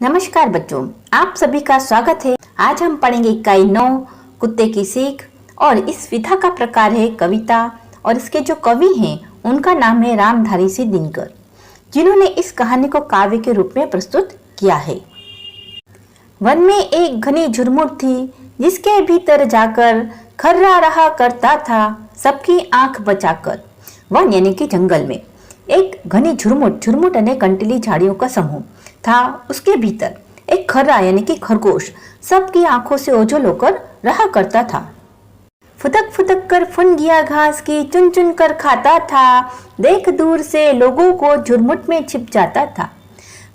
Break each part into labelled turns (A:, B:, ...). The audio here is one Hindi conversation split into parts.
A: नमस्कार बच्चों, आप सभी का स्वागत है। आज हम पढ़ेंगे इकाई 9 कुत्ते की सीख। और इस विधा का प्रकार है कविता। और इसके जो कवि हैं उनका नाम है रामधारी सिंह दिनकर, जिन्होंने इस कहानी को काव्य के रूप में प्रस्तुत किया है। वन में एक घनी झुरमुट थी, जिसके भीतर जाकर खर्रा रहा करता था सबकी आंख बचाकर। वन यानी कि जंगल में एक घनी झुरमुट यानी कंटीली झाड़ियों का समूह था। उसके भीतर एक खर्रा यानी कि खरगोश सबकी आंखों से ओझल होकर रहा करता था। फुदक फुदक कर फुनगिया घास की चुन चुन कर खाता था, देख दूर से लोगों को झुरमुट में छिप जाता था।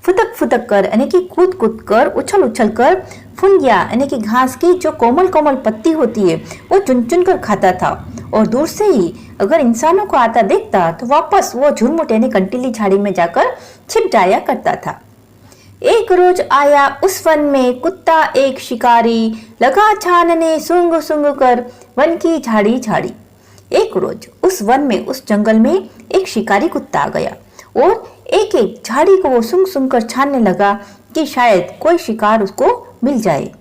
A: फुदक फुदक कर यानी कि कूद कूद कर, उछल उछल कर, फुनगिया यानी कि घास की जो कोमल कोमल पत्ती होती है वो चुन चुन कर खाता था। और दूर से ही अगर इंसानों को आता देखता तो वापस वो झुरमुट यानी कंटीली झाड़ी में जाकर छिप जाया करता था। एक रोज आया उस वन में कुत्ता एक शिकारी, लगा छानने सूंघ सूंघ कर वन की झाड़ी झाड़ी। एक रोज उस वन में, उस जंगल में एक शिकारी कुत्ता आ गया और एक एक झाड़ी को वो सूंघ सूंघ कर छानने लगा कि शायद कोई शिकार उसको मिल जाए।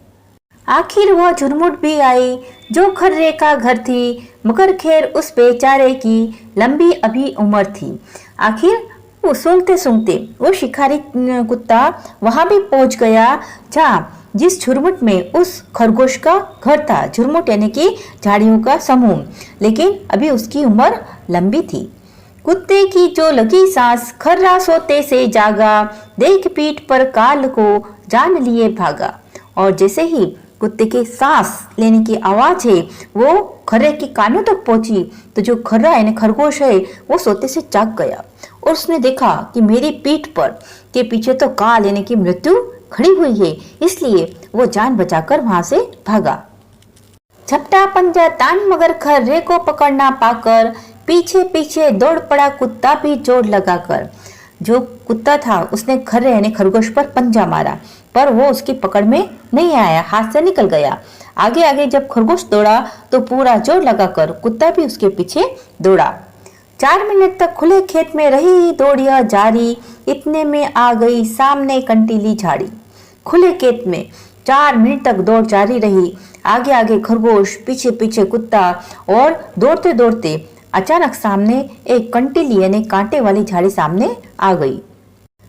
A: आखिर वह झुरमुट भी आई जो खर्रे का घर थी, मगर खैर उस बेचारे की लंबी अभी उम्र थी। आखिर वो सूंघते सूंघते वो शिकारी कुत्ता वहां भी पहुंच गया जहाँ जिस झुरमुट में उस खरगोश का घर था। झुरमुट यानी कि झाड़ियों का समूह, लेकिन अभी उसकी उम्र लंबी थी। कुत्ते की जो लगी सांस, खर्रा सोते से जागा, देख पीठ पर काल को जान लिए भागा। और जैसे ही कुत्ते के सांस लेने की आवाज है वो खर्रे के कानों तक पहुंची तो जो खर्रा यानी खरगोश है वो सोते से जाग गया और उसने देखा कि मेरी पीठ पर के पीछे तो काल यानी कि मृत्यु खड़ी हुई है, इसलिए वो जान बचाकर वहां से भागा। झपटा पंजा तान मगर खर्रे को पकड़ना पाकर पीछे पीछे दौड़ पड़ा कुत्ता भी जोर लगाकर। जो कुत्ता था उसने खर्रे यानी खरगोश पर पंजा मारा, पर वो उसकी पकड़ में नहीं आया, हाथ से निकल गया। आगे आगे जब खरगोश दौड़ा तो पूरा जोर लगाकर कुत्ता भी उसके पीछे दौड़ा। 4 मिनट तक खुले खेत में रही दौड़िया जारी, इतने में आ गई सामने कंटीली झाड़ी। खुले खेत में 4 मिनट तक दौड़ जारी रही, आगे आगे खरगोश, पीछे पीछे कुत्ता, और दौड़ते दौड़ते अचानक सामने एक कंटीली यानी कांटे वाली झाड़ी सामने आ गई।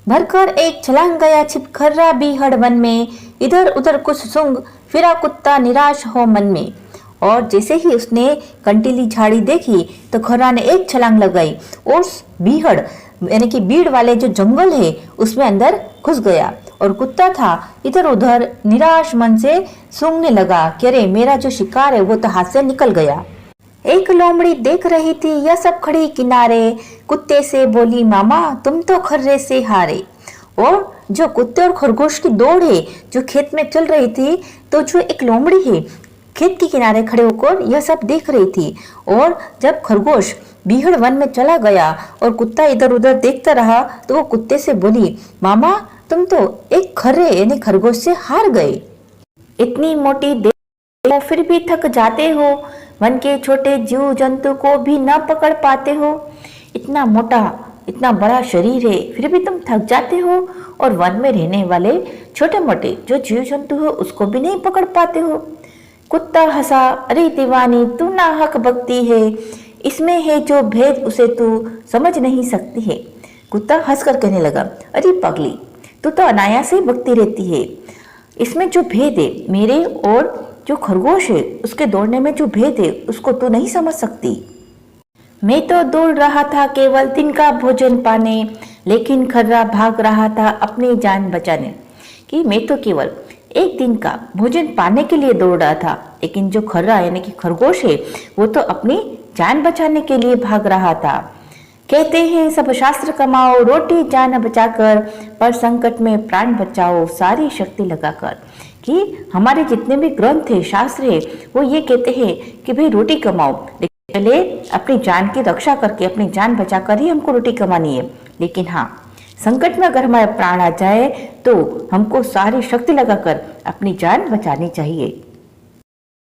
A: भरकर एक छलांग गया छिप खर्रा भी हड़ वन में, इधर उधर कुछ सूंघ फिरा कुत्ता निराश हो मन में। और जैसे ही उसने कंटीली झाड़ी देखी तो खर्रा ने एक छलांग लगाई और उस बीहड़ यानी कि बीड़ वाले जो जंगल है उसमें अंदर घुस गया। और कुत्ता था इधर उधर निराश मन से सूंघने लगा कि अरे मेरा जो शिकार है वो तो हाथ से निकल गया। एक लोमड़ी देख रही थी यह सब खड़ी किनारे, कुत्ते से बोली मामा तुम तो खर्रे से हारे। और जो कुत्ते और खरगोश की दौड़ है जो खेत में चल रही थी, तो जो एक लोमड़ी है खेत के किनारे खड़े होकर यह सब देख रही थी। और जब खरगोश बीहड़ वन में चला गया और कुत्ता इधर उधर देखता रहा तो वो कुत्ते से बोली मामा तुम तो एक खर्रे यानी खरगोश से हार गए। इतनी मोटी देह फिर भी थक जाते हो, वन के छोटे जीव जंतु को भी न पकड़ पाते हो। इतना मोटा इतना बड़ा शरीर है फिर भी तुम थक जाते हो, और वन में रहने वाले छोटे मोटे जो जीव जंतु हो उसको भी नहीं पकड़ पाते हो। कुत्ता हंसा, अरे दीवानी तू नाहक बकती है, इसमें है जो भेद उसे तू समझ नहीं सकती है। कुत्ता हंसकर कहने लगा, अरे पगली तू तो अनायास ही बकती रहती है, इसमें जो भेद है मेरे और जो खरगोश है उसके दौड़ने में जो भेद है उसको तू नहीं समझ सकती। मैं तो दौड़ रहा था केवल दिन का भोजन पाने, लेकिन खर्रा भाग रहा था अपनी जान बचाने। कि मैं तो केवल एक दिन का भोजन पाने के लिए दौड़ रहा था, लेकिन जो खर्रा यानी कि खरगोश है वो तो अपनी जान बचाने के लिए भाग रहा था। कहते हैं सब शास्त्र कमाओ रोटी जान बचाकर, पर संकट में प्राण बचाओ सारी शक्ति लगाकर। कि हमारे जितने भी ग्रंथ है शास्त्र है वो ये कहते हैं कि भाई रोटी कमाओ, लेकिन पहले अपनी जान की रक्षा करके अपनी जान बचाकर ही हमको रोटी कमानी है। लेकिन हाँ, संकट में अगर हमारा प्राण आ जाए तो हमको सारी शक्ति लगाकर अपनी जान बचानी चाहिए।